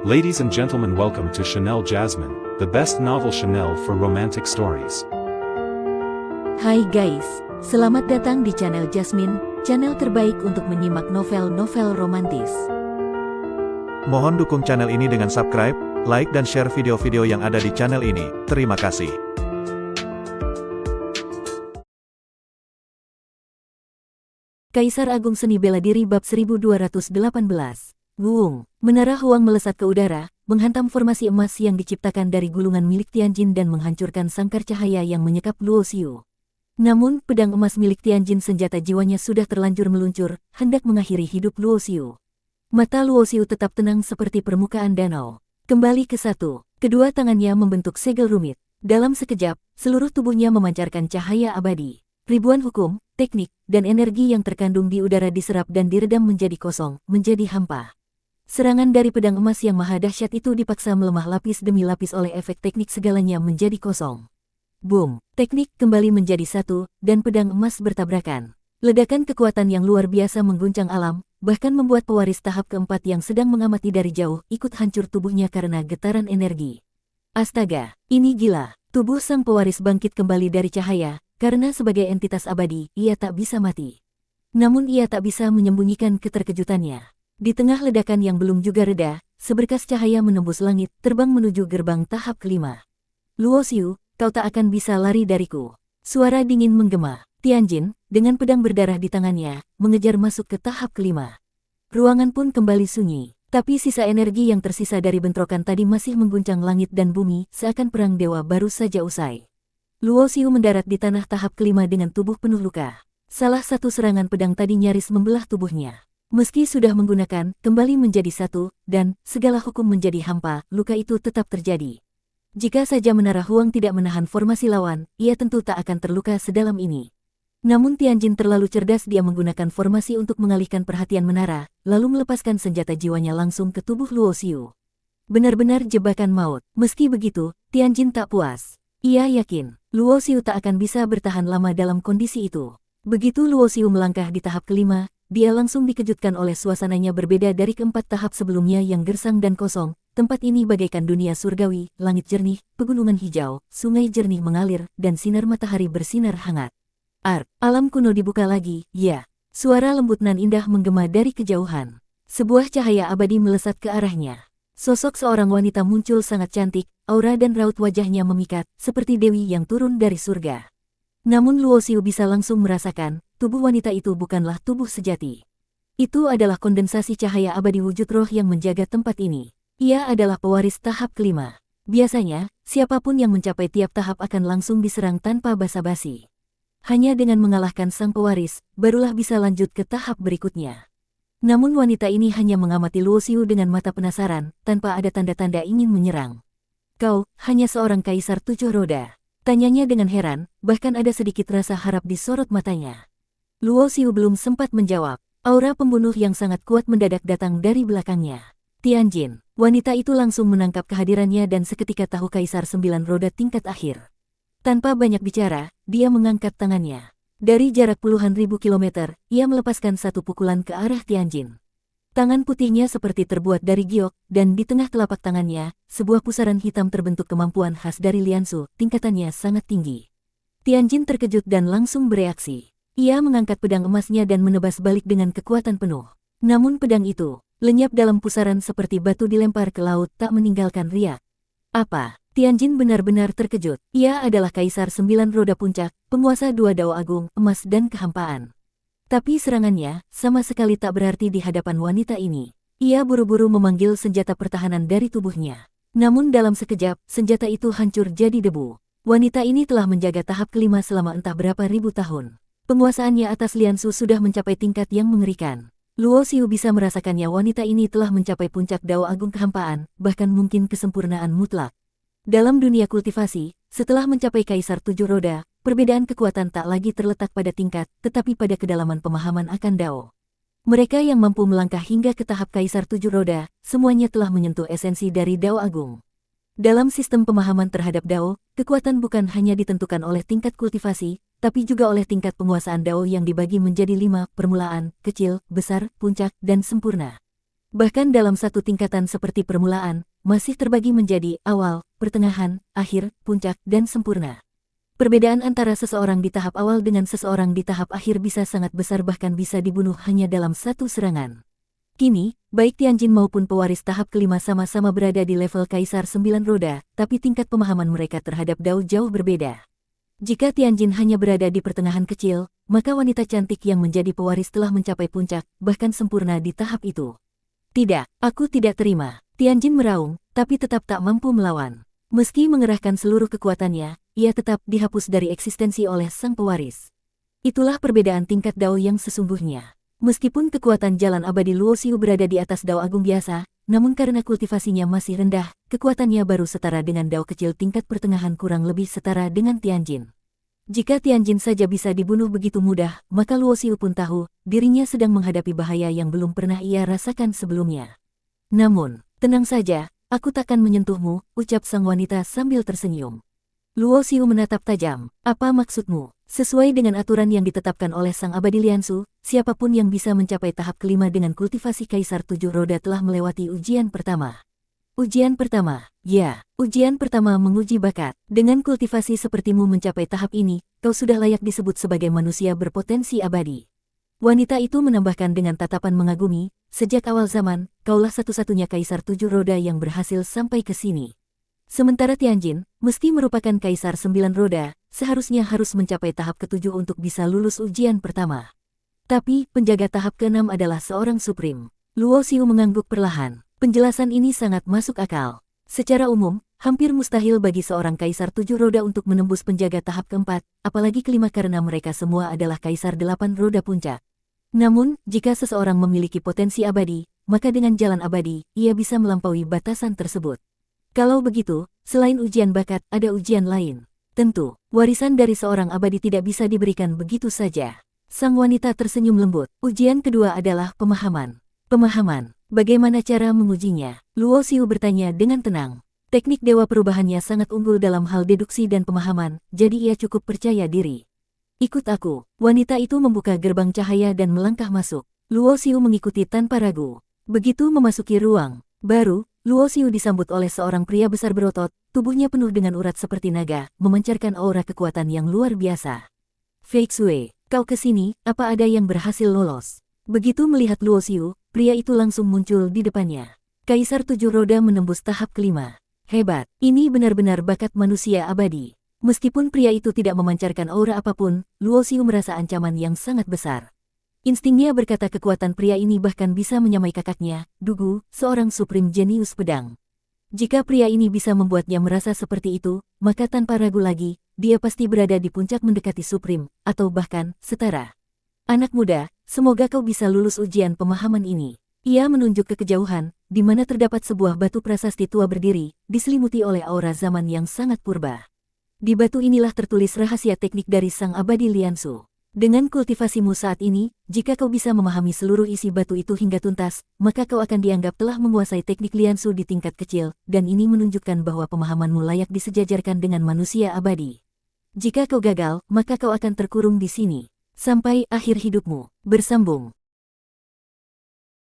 Ladies and gentlemen, welcome to Chanel Jasmine, the best novel Chanel for romantic stories. Hai guys, selamat datang di channel Jasmine, channel terbaik untuk menyimak novel-novel romantis. Mohon dukung channel ini dengan subscribe, like dan share video-video yang ada di channel ini. Terima kasih. Kaisar Agung Seni Bela Diri bab 1218. Wuung, menara Huang melesat ke udara, menghantam formasi emas yang diciptakan dari gulungan milik Tianjin dan menghancurkan sangkar cahaya yang menyekap Luo Xiu. Namun, pedang emas milik Tianjin senjata jiwanya sudah terlanjur meluncur, hendak mengakhiri hidup Luo Xiu. Mata Luo Xiu tetap tenang seperti permukaan danau. Kembali ke satu, kedua tangannya membentuk segel rumit. Dalam sekejap, seluruh tubuhnya memancarkan cahaya abadi. Ribuan hukum, teknik, dan energi yang terkandung di udara diserap dan diredam menjadi kosong, menjadi hampa. Serangan dari pedang emas yang maha dahsyat itu dipaksa melemah lapis demi lapis oleh efek teknik segalanya menjadi kosong. Boom, teknik kembali menjadi satu, dan pedang emas bertabrakan. Ledakan kekuatan yang luar biasa mengguncang alam, bahkan membuat pewaris tahap keempat yang sedang mengamati dari jauh ikut hancur tubuhnya karena getaran energi. Astaga, ini gila. Tubuh sang pewaris bangkit kembali dari cahaya, karena sebagai entitas abadi, ia tak bisa mati. Namun ia tak bisa menyembunyikan keterkejutannya. Di tengah ledakan yang belum juga reda, seberkas cahaya menembus langit, terbang menuju gerbang tahap kelima. Luo Xiu, kau tak akan bisa lari dariku. Suara dingin menggema. Tianjin, dengan pedang berdarah di tangannya, mengejar masuk ke tahap kelima. Ruangan pun kembali sunyi, tapi sisa energi yang tersisa dari bentrokan tadi masih mengguncang langit dan bumi, seakan perang dewa baru saja usai. Luo Xiu mendarat di tanah tahap kelima dengan tubuh penuh luka. Salah satu serangan pedang tadi nyaris membelah tubuhnya. Meski sudah menggunakan, kembali menjadi satu, dan segala hukum menjadi hampa, luka itu tetap terjadi. Jika saja menara Huang tidak menahan formasi lawan, ia tentu tak akan terluka sedalam ini. Namun Tianjin terlalu cerdas, dia menggunakan formasi untuk mengalihkan perhatian menara, lalu melepaskan senjata jiwanya langsung ke tubuh Luo Xiu. Benar-benar jebakan maut. Meski begitu, Tianjin tak puas. Ia yakin, Luo Xiu tak akan bisa bertahan lama dalam kondisi itu. Begitu Luo Xiu melangkah di tahap kelima, dia langsung dikejutkan oleh suasananya berbeda dari keempat tahap sebelumnya yang gersang dan kosong. Tempat ini bagaikan dunia surgawi, langit jernih, pegunungan hijau, sungai jernih mengalir, dan sinar matahari bersinar hangat. Alam kuno dibuka lagi, ya. Suara lembut nan indah menggema dari kejauhan. Sebuah cahaya abadi melesat ke arahnya. Sosok seorang wanita muncul sangat cantik, aura dan raut wajahnya memikat, seperti dewi yang turun dari surga. Namun Luo Xiu bisa langsung merasakan, tubuh wanita itu bukanlah tubuh sejati. Itu adalah kondensasi cahaya abadi wujud roh yang menjaga tempat ini. Ia adalah pewaris tahap kelima. Biasanya, siapapun yang mencapai tiap tahap akan langsung diserang tanpa basa-basi. Hanya dengan mengalahkan sang pewaris, barulah bisa lanjut ke tahap berikutnya. Namun wanita ini hanya mengamati Luo Xiu dengan mata penasaran, tanpa ada tanda-tanda ingin menyerang. Kau, hanya seorang kaisar tujuh roda. Tanyanya dengan heran, bahkan ada sedikit rasa harap di sorot matanya. Luo Xiu belum sempat menjawab, aura pembunuh yang sangat kuat mendadak datang dari belakangnya. Tianjin, wanita itu langsung menangkap kehadirannya dan seketika tahu kaisar 9 roda tingkat akhir. Tanpa banyak bicara, dia mengangkat tangannya. Dari jarak puluhan ribu kilometer, ia melepaskan satu pukulan ke arah Tianjin. Tangan putihnya seperti terbuat dari giok, dan di tengah telapak tangannya, sebuah pusaran hitam terbentuk, kemampuan khas dari Liansu, tingkatannya sangat tinggi. Tianjin terkejut dan langsung bereaksi. Ia mengangkat pedang emasnya dan menebas balik dengan kekuatan penuh. Namun pedang itu, lenyap dalam pusaran seperti batu dilempar ke laut, tak meninggalkan riak. Apa? Tianjin benar-benar terkejut. Ia adalah kaisar 9 roda puncak, penguasa 2 dao agung, emas dan kehampaan. Tapi serangannya, sama sekali tak berarti di hadapan wanita ini. Ia buru-buru memanggil senjata pertahanan dari tubuhnya. Namun dalam sekejap, senjata itu hancur jadi debu. Wanita ini telah menjaga tahap kelima selama entah berapa ribu tahun. Penguasaannya atas Liansu sudah mencapai tingkat yang mengerikan. Luo Xiu bisa merasakannya, wanita ini telah mencapai puncak dao agung kehampaan, bahkan mungkin kesempurnaan mutlak. Dalam dunia kultivasi, setelah mencapai kaisar 7 roda, perbedaan kekuatan tak lagi terletak pada tingkat, tetapi pada kedalaman pemahaman akan dao. Mereka yang mampu melangkah hingga ke tahap kaisar 7 roda, semuanya telah menyentuh esensi dari dao agung. Dalam sistem pemahaman terhadap dao, kekuatan bukan hanya ditentukan oleh tingkat kultivasi, tapi juga oleh tingkat penguasaan dao yang dibagi menjadi 5, permulaan, kecil, besar, puncak, dan sempurna. Bahkan dalam satu tingkatan seperti permulaan, masih terbagi menjadi awal, pertengahan, akhir, puncak, dan sempurna. Perbedaan antara seseorang di tahap awal dengan seseorang di tahap akhir bisa sangat besar, bahkan bisa dibunuh hanya dalam satu serangan. Kini, baik Tianjin maupun pewaris tahap kelima sama-sama berada di level Kaisar 9 Roda, tapi tingkat pemahaman mereka terhadap Dao jauh berbeda. Jika Tianjin hanya berada di pertengahan kecil, maka wanita cantik yang menjadi pewaris telah mencapai puncak, bahkan sempurna di tahap itu. Tidak, aku tidak terima. Tianjin meraung, tapi tetap tak mampu melawan. Meski mengerahkan seluruh kekuatannya, ia tetap dihapus dari eksistensi oleh sang pewaris. Itulah perbedaan tingkat Dao yang sesungguhnya. Meskipun kekuatan jalan abadi Luo Xiu berada di atas Dao agung biasa, namun karena kultivasinya masih rendah, kekuatannya baru setara dengan Dao kecil tingkat pertengahan, kurang lebih setara dengan Tianjin. Jika Tianjin saja bisa dibunuh begitu mudah, maka Luo Xiu pun tahu, dirinya sedang menghadapi bahaya yang belum pernah ia rasakan sebelumnya. Namun, tenang saja, aku takkan menyentuhmu, ucap sang wanita sambil tersenyum. Luo Xiu menatap tajam. Apa maksudmu? Sesuai dengan aturan yang ditetapkan oleh Sang Abadi Liansu, siapapun yang bisa mencapai tahap kelima dengan kultivasi Kaisar 7 Roda telah melewati ujian pertama. Ujian pertama, ya, ujian pertama menguji bakat. Dengan kultivasi sepertimu mencapai tahap ini, kau sudah layak disebut sebagai manusia berpotensi abadi. Wanita itu menambahkan dengan tatapan mengagumi, sejak awal zaman, kaulah satu-satunya Kaisar 7 Roda yang berhasil sampai ke sini. Sementara Tianjin, meski merupakan Kaisar 9 Roda, seharusnya harus mencapai tahap ke-7 untuk bisa lulus ujian pertama. Tapi, penjaga tahap ke-6 adalah seorang Supreme. Luo Xiu mengangguk perlahan. Penjelasan ini sangat masuk akal. Secara umum, hampir mustahil bagi seorang Kaisar 7 Roda untuk menembus penjaga tahap ke-4, apalagi kelima karena mereka semua adalah Kaisar 8 Roda puncak. Namun, jika seseorang memiliki potensi abadi, maka dengan jalan abadi, ia bisa melampaui batasan tersebut. Kalau begitu, selain ujian bakat, ada ujian lain. Tentu, warisan dari seorang abadi tidak bisa diberikan begitu saja. Sang wanita tersenyum lembut. Ujian kedua adalah pemahaman. Pemahaman. Bagaimana cara mengujinya? Luo Xiu bertanya dengan tenang. Teknik dewa perubahannya sangat unggul dalam hal deduksi dan pemahaman, jadi ia cukup percaya diri. Ikut aku. Wanita itu membuka gerbang cahaya dan melangkah masuk. Luo Xiu mengikuti tanpa ragu. Begitu memasuki ruang baru, Luo Xiu disambut oleh seorang pria besar berotot, tubuhnya penuh dengan urat seperti naga, memancarkan aura kekuatan yang luar biasa. Fei Xue, kau kesini, apa ada yang berhasil lolos? Begitu melihat Luo Xiu, pria itu langsung muncul di depannya. Kaisar 7 Roda menembus tahap kelima. Hebat, ini benar-benar bakat manusia abadi. Meskipun pria itu tidak memancarkan aura apapun, Luo Xiu merasa ancaman yang sangat besar. Instingnya berkata kekuatan pria ini bahkan bisa menyamai kakaknya, Dugu, seorang Supreme jenius pedang. Jika pria ini bisa membuatnya merasa seperti itu, maka tanpa ragu lagi, dia pasti berada di puncak mendekati Supreme, atau bahkan, setara. Anak muda, semoga kau bisa lulus ujian pemahaman ini. Ia menunjuk ke kejauhan, di mana terdapat sebuah batu prasasti tua berdiri, diselimuti oleh aura zaman yang sangat purba. Di batu inilah tertulis rahasia teknik dari Sang Abadi Liansu. Dengan kultivasimu saat ini, jika kau bisa memahami seluruh isi batu itu hingga tuntas, maka kau akan dianggap telah menguasai teknik Liansu di tingkat kecil, dan ini menunjukkan bahwa pemahamanmu layak disejajarkan dengan manusia abadi. Jika kau gagal, maka kau akan terkurung di sini sampai akhir hidupmu. Bersambung.